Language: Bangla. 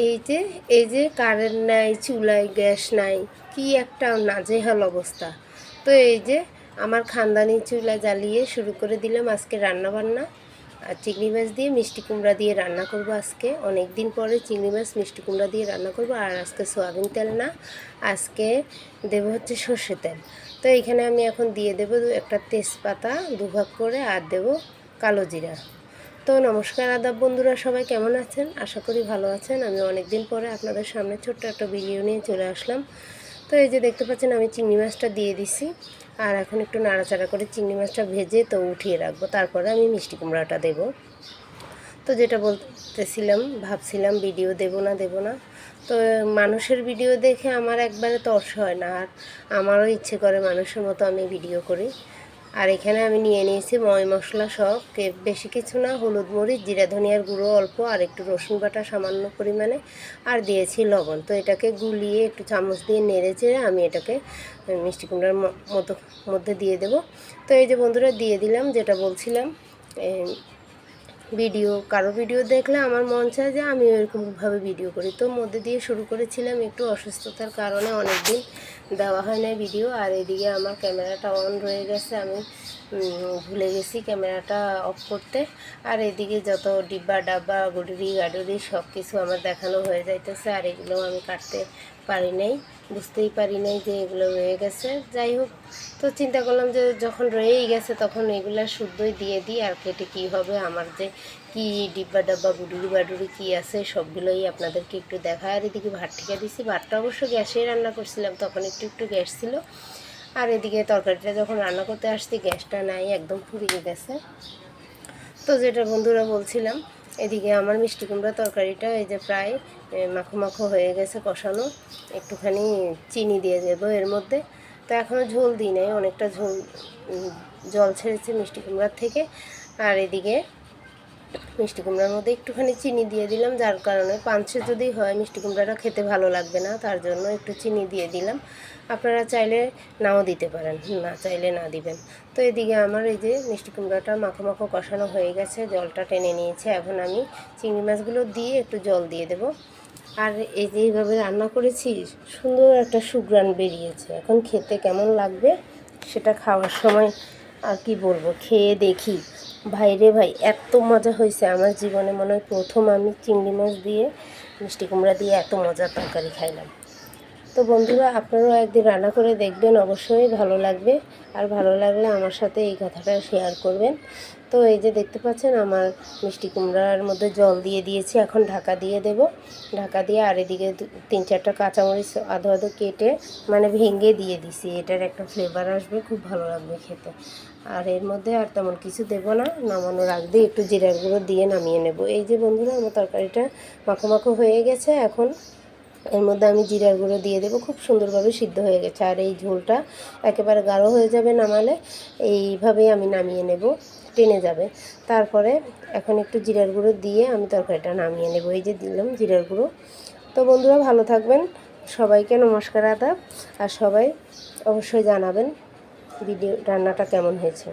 এই যে এই যে কারেন্ট নাই, চুলায় গ্যাস নাই, কি একটা নাজেহাল অবস্থা। তো এই যে আমার খানদানি চুলা জ্বালিয়ে শুরু করে দিলাম আজকে রান্না বান্না। আর চিংড়ি মাছ দিয়ে মিষ্টি কুমড়া দিয়ে রান্না করব আজকে। অনেক দিন পরে চিংড়ি মাছ মিষ্টি কুমড়া দিয়ে রান্না করব। আর আজকে সয়াবিন তেল না, আজকে দেবো হচ্ছে সর্ষে তেল। তো এখানে আমি এখন দিয়ে দেবো একটা তেজপাতা দুভাগ করে, আর দেবো কালো জিরা। তো নমস্কার আদাব বন্ধুরা, সবাই কেমন আছেন? আশা করি ভালো আছেন। আমি অনেক দিন পরে আপনাদের সামনে ছোট্ট একটা ভিডিও নিয়ে চলে আসলাম। তো এই যে দেখতে পাচ্ছেন আমি চিংড়ি মাছটা দিয়ে দিছি। আর এখন একটু নাড়াচাড়া করে চিংড়ি মাছটা ভেজে তো উঠিয়ে রাখবো, তারপরে আমি মিষ্টি কুমড়াটা দেবো। তো যেটা বলতেছিলাম, ভাবছিলাম ভিডিও দেবো না। তো মানুষের ভিডিও দেখে আমার একবারে তর্স হয় না, আর আমারও ইচ্ছে করে মানুষের মতো আমি ভিডিও করি। আর এখানে আমি নিয়ে নিয়েছি ময় মশলা সব, বেশি কিছু না, হলুদ মরিচ জিরা ধনিয়ার গুঁড়ো অল্প, আর একটু রসুন বাটা সামান্য পরিমাণে, আর দিয়েছি লবণ। তো এটাকে গুলিয়ে একটু চামচ দিয়ে নেড়ে চেড়ে আমি এটাকে মিষ্টি কুমড়ার মধ্যে দিয়ে দেব। তো এই যে বন্ধুরা দিয়ে দিলাম, যেটা বলছিলাম, কারো ভিডিও দেখলে আমার মন চায় যে আমি ওইরকমভাবে ভিডিও করি। তো মধ্যে দিয়ে শুরু করেছিলাম, একটু অসুস্থতার কারণে অনেক দিন দেওয়া হয় না ভিডিও। আর এদিকে আমার ক্যামেরাটা অন রয়ে গেছে, আমি ভুলে গেছি ক্যামেরাটা অফ করতে। আর এদিকে যত ডিব্বা ডাব্বা গুডুরি গাডুরি সব কিছু আমার দেখানো হয়ে যাইতেছে, আর এগুলো আমি কাটতে পারি নাই, বুঝতেই পারি নাই যে এগুলো রয়ে গেছে। যাই হোক, তো চিন্তা করলাম যে যখন রয়েই গেছে তখন এগুলো শুদ্ধই দিয়ে দিই, আর কেটে কী হবে। আমার যে কি ডিব্বা ডাব্বা গুডুরি বাডুরি কী আছে সবগুলোই আপনাদেরকে একটু দেখা। আর এদিকে ভাত ঠিকা দিছি, ভাতটা অবশ্য গ্যাসে রান্না করছিলাম, তখন একটু গ্যাস ছিল। আর এদিকে তরকারিটা যখন রান্না করতে আসছি গ্যাসটা নাই, একদম ফুরিয়ে গেছে। তো যেটা বন্ধুরা বলছিলাম, এদিকে আমার মিষ্টি কুমড়া তরকারিটা এই যে প্রায় মাখো মাখো হয়ে গেছে কষানো। একটুখানি চিনি দিয়ে দেবো এর মধ্যে। তো এখনও ঝোল দিই নাই, অনেকটা জল ছেড়েছে মিষ্টি কুমড়ার থেকে। আর এদিকে মিষ্টি কুমড়ার মধ্যে একটুখানি চিনি দিয়ে দিলাম, যার কারণে পাঞ্চে যদি হয় মিষ্টি কুমড়াটা খেতে ভালো লাগবে না, তার জন্য একটু চিনি দিয়ে দিলাম। আপনারা চাইলে নাও দিতে পারেন, না চাইলে না দিবেন। তো এদিকে আমার এই যে মিষ্টি কুমড়াটা মাখো মাখো কষানো হয়ে গেছে, জলটা টেনে নিয়েছে। এখন আমি চিংড়ি মাছগুলো দিয়ে একটু জল দিয়ে দেব। আর এই যে এইভাবে রান্না করেছি, সুন্দর একটা সুঘ্রাণ বেরিয়েছে। এখন খেতে কেমন লাগবে সেটা খাওয়ার সময় আর কি বলবো, খেয়ে দেখি। ভাই রে ভাই, এত মজা হয়েছে, আমার জীবনে মনে হয় প্রথম আমি চিংড়ি মাছ দিয়ে মিষ্টি কুমড়া দিয়ে এত মজার তরকারি খাইলাম। তো বন্ধুরা, আপনারাও একদিন রান্না করে দেখবেন, অবশ্যই ভালো লাগবে। আর ভালো লাগলে আমার সাথে এই কথাটা শেয়ার করবেন। তো এই যে দেখতে পাচ্ছেন আমার মিষ্টি কুমড়ার মধ্যে জল দিয়ে দিয়েছি, এখন ঢাকা দিয়ে দেব। ঢাকা দিয়ে আর এদিকে 3-4টা কাঁচামরিচ আধো আধো কেটে মানে ভেঙে দিয়ে দিছি, এটার একটা ফ্লেভার আসবে, খুব ভালো লাগবে খেতে। আর এর মধ্যে আর তেমন কিছু দেবো না, নামানোর আগ দিয়ে একটু জিরার গুঁড়ো দিয়ে নামিয়ে নেব। এই যে বন্ধুরা আমার তরকারিটা মাখো মাখো হয়ে গেছে, এখন এর মধ্যে আমি জিরার গুঁড়ো দিয়ে দেবো, খুব সুন্দরভাবে সিদ্ধ হয়ে গেছে। আর এই ঝোলটা একেবারে গাঢ় হয়ে যাবে নামালে, এইভাবেই আমি নামিয়ে নেব, টেনে যাবে। তারপরে এখন একটু জিরার গুঁড়ো দিয়ে আমি তরকারিটা নামিয়ে নেব। এই যে দিলাম জিরার গুঁড়ো। তো বন্ধুরা ভালো থাকবেন, সবাইকে নমস্কার আদাব। আর সবাই অবশ্যই জানাবেন ভিডিও রান্নাটা কেমন হয়েছে।